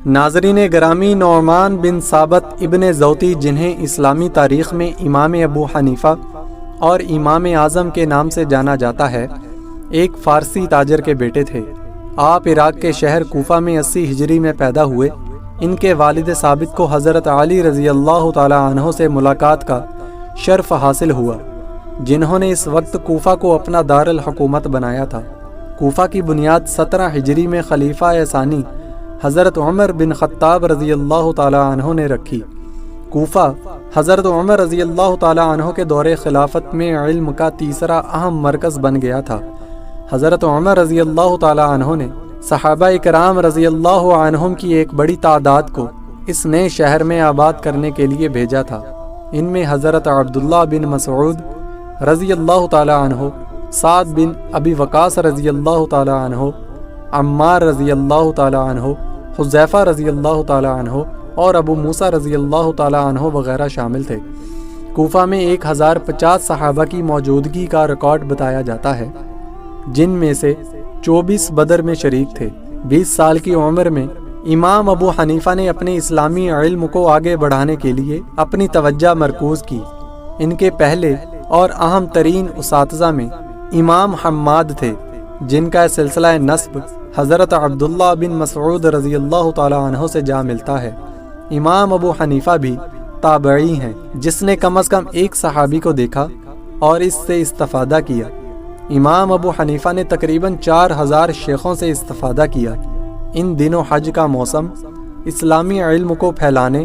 ناظرین گرامی، نعمان بن ثابت ابن زوتی، جنہیں اسلامی تاریخ میں امام ابو حنیفہ اور امام اعظم کے نام سے جانا جاتا ہے، ایک فارسی تاجر کے بیٹے تھے۔ آپ عراق کے شہر کوفہ میں 80 ہجری میں پیدا ہوئے۔ ان کے والد ثابت کو حضرت علی رضی اللہ تعالی عنہ سے ملاقات کا شرف حاصل ہوا، جنہوں نے اس وقت کوفہ کو اپنا دارالحکومت بنایا تھا۔ کوفہ کی بنیاد 17 ہجری میں خلیفہ ثانی حضرت عمر بن خطاب رضی اللہ تعالی عنہ نے رکھی۔ کوفہ حضرت عمر رضی اللہ تعالی عنہ کے دور خلافت میں علم کا تیسرا اہم مرکز بن گیا تھا۔ حضرت عمر رضی اللہ تعالی عنہ نے صحابہ کرام رضی اللہ عنہم کی ایک بڑی تعداد کو اس نئے شہر میں آباد کرنے کے لیے بھیجا تھا۔ ان میں حضرت عبداللہ بن مسعود رضی اللہ تعالی عنہ، سعد بن ابی وقاص رضی اللہ تعالی عنہ، عمار رضی اللہ تعالی عنہ، حذیفہ رضی اللہ تعالی عنہ اور ابو موسیٰ رضی اللہ تعالی عنہ وغیرہ شامل تھے۔ کوفہ میں 1050 صحابہ کی موجودگی کا ریکارڈ بتایا جاتا ہے، جن میں سے 24 بدر میں شریک تھے۔ 20 سال کی عمر میں امام ابو حنیفہ نے اپنے اسلامی علم کو آگے بڑھانے کے لیے اپنی توجہ مرکوز کی۔ ان کے پہلے اور اہم ترین اساتذہ میں امام حماد تھے، جن کا سلسلہ نسب حضرت عبداللہ بن مسعود رضی اللہ تعالی عنہ سے جا ملتا ہے۔ امام ابو حنیفہ بھی تابعی ہیں، جس نے کم از کم ایک صحابی کو دیکھا اور اس سے استفادہ کیا۔ امام ابو حنیفہ نے تقریباً 4000 شیخوں سے استفادہ کیا۔ ان دنوں حج کا موسم اسلامی علم کو پھیلانے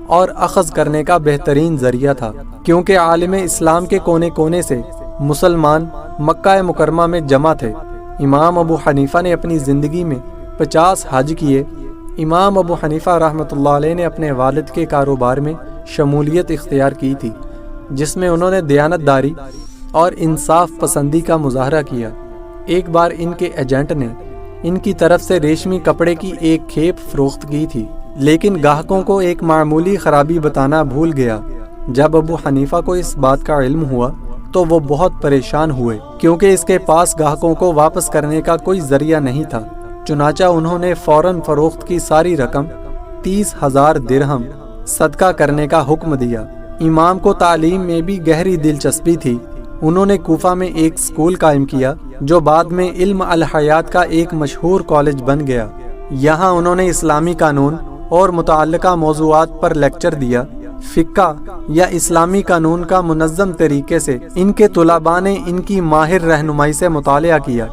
اور اخذ کرنے کا بہترین ذریعہ تھا، کیونکہ عالم اسلام کے کونے کونے سے مسلمان مکہ مکرمہ میں جمع تھے۔ امام ابو حنیفہ نے اپنی زندگی میں 50 حج کیے۔ امام ابو حنیفہ رحمۃ اللہ علیہ نے اپنے والد کے کاروبار میں شمولیت اختیار کی تھی، جس میں انہوں نے دیانت داری اور انصاف پسندی کا مظاہرہ کیا۔ ایک بار ان کے ایجنٹ نے ان کی طرف سے ریشمی کپڑے کی ایک کھیپ فروخت کی تھی، لیکن گاہکوں کو ایک معمولی خرابی بتانا بھول گیا۔ جب ابو حنیفہ کو اس بات کا علم ہوا تو وہ بہت پریشان ہوئے، کیونکہ اس کے پاس گاہکوں کو واپس کرنے کا کوئی ذریعہ نہیں تھا۔ چنانچہ انہوں نے فوراً فروخت کی ساری رقم 30,000 درہم صدقہ کرنے کا حکم دیا۔ امام کو تعلیم میں بھی گہری دلچسپی تھی۔ انہوں نے کوفہ میں ایک سکول قائم کیا، جو بعد میں علم الحیات کا ایک مشہور کالج بن گیا۔ یہاں انہوں نے اسلامی قانون اور متعلقہ موضوعات پر لیکچر دیا۔ فقہ یا اسلامی قانون کا منظم طریقے سے ان کے طلباء نے ان کی ماہر رہنمائی سے مطالعہ کیا۔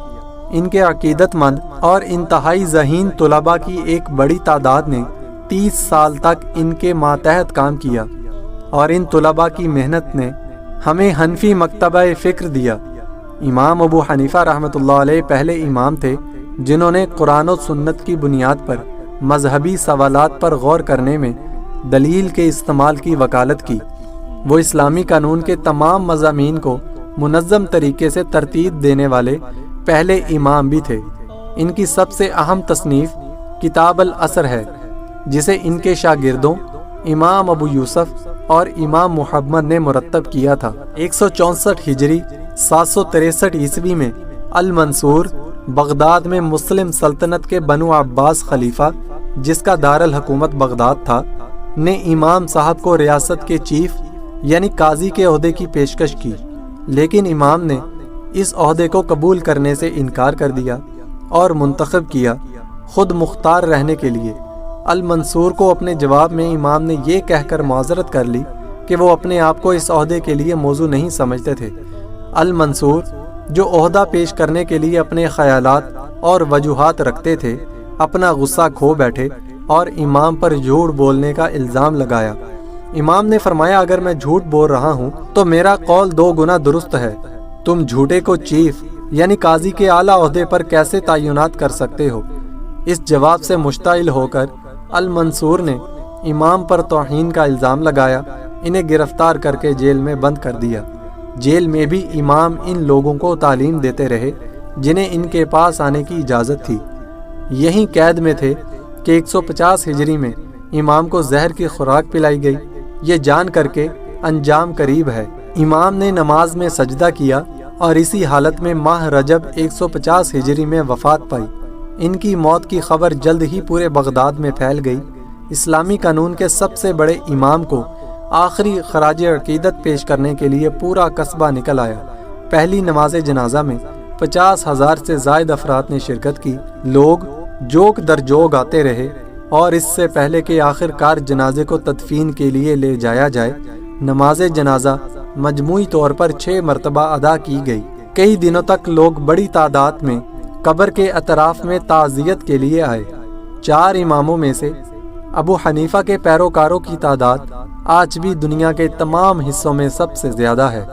ان کے عقیدت مند اور انتہائی ذہین طلباء کی ایک بڑی تعداد نے 30 سال تک ان کے ماتحت کام کیا، اور ان طلباء کی محنت نے ہمیں حنفی مکتبہ فکر دیا۔ امام ابو حنیفہ رحمۃ اللہ علیہ پہلے امام تھے جنہوں نے قرآن و سنت کی بنیاد پر مذہبی سوالات پر غور کرنے میں دلیل کے استعمال کی وکالت کی۔ وہ اسلامی قانون کے تمام مضامین کو منظم طریقے سے ترتیب دینے والے پہلے امام بھی تھے۔ ان کی سب سے اہم تصنیف کتاب العصر ہے، جسے ان کے شاگردوں امام ابو یوسف اور امام محمد نے مرتب کیا تھا۔ 164 ہجری 763 عیسوی میں المنصور بغداد میں مسلم سلطنت کے بنو عباس خلیفہ، جس کا دارالحکومت بغداد تھا، نے امام صاحب کو ریاست کے چیف یعنی قاضی کے عہدے کی پیشکش کی، لیکن امام نے اس عہدے کو قبول کرنے سے انکار کر دیا اور منتخب کیا خود مختار رہنے کے لیے۔ المنصور کو اپنے جواب میں امام نے یہ کہہ کر معذرت کر لی کہ وہ اپنے آپ کو اس عہدے کے لیے موزوں نہیں سمجھتے تھے۔ المنصور، جو عہدہ پیش کرنے کے لیے اپنے خیالات اور وجوہات رکھتے تھے، اپنا غصہ کھو بیٹھے اور امام پر جھوٹ بولنے کا الزام لگایا۔ امام نے فرمایا، اگر میں جھوٹ بول رہا ہوں تو میرا قول 2 گنا درست ہے۔ تم جھوٹے کو چیف یعنی قاضی کے اعلیٰ عہدے پر کیسے تعینات کر سکتے ہو؟ اس جواب سے مشتعل ہو کر المنصور نے امام پر توہین کا الزام لگایا، انہیں گرفتار کر کے جیل میں بند کر دیا۔ جیل میں بھی امام ان لوگوں کو تعلیم دیتے رہے جنہیں ان کے پاس آنے کی اجازت تھی۔ یہیں قید میں تھے کہ 150 ہجری میں امام کو زہر کی خوراک پلائی گئی۔ یہ جان کر کے انجام قریب ہے۔ امام نے نماز میں سجدہ کیا اور اسی حالت میں ماہ رجب 150 ہجری میں وفات پائی۔ ان کی موت کی خبر جلد ہی پورے بغداد میں پھیل گئی۔ اسلامی قانون کے سب سے بڑے امام کو آخری خراج عقیدت پیش کرنے کے لیے پورا قصبہ نکل آیا۔ پہلی نماز جنازہ میں 50,000 سے زائد افراد نے شرکت کی۔ لوگ جوک در جوگ آتے رہے اور اس سے پہلے کہ آخر کار جنازے کو تدفین کے لیے لے جایا جائے، نماز جنازہ مجموعی طور پر 6 مرتبہ ادا کی گئی۔ کئی دنوں تک لوگ بڑی تعداد میں قبر کے اطراف میں تعزیت کے لیے آئے۔ 4 اماموں میں سے ابو حنیفہ کے پیروکاروں کی تعداد آج بھی دنیا کے تمام حصوں میں سب سے زیادہ ہے۔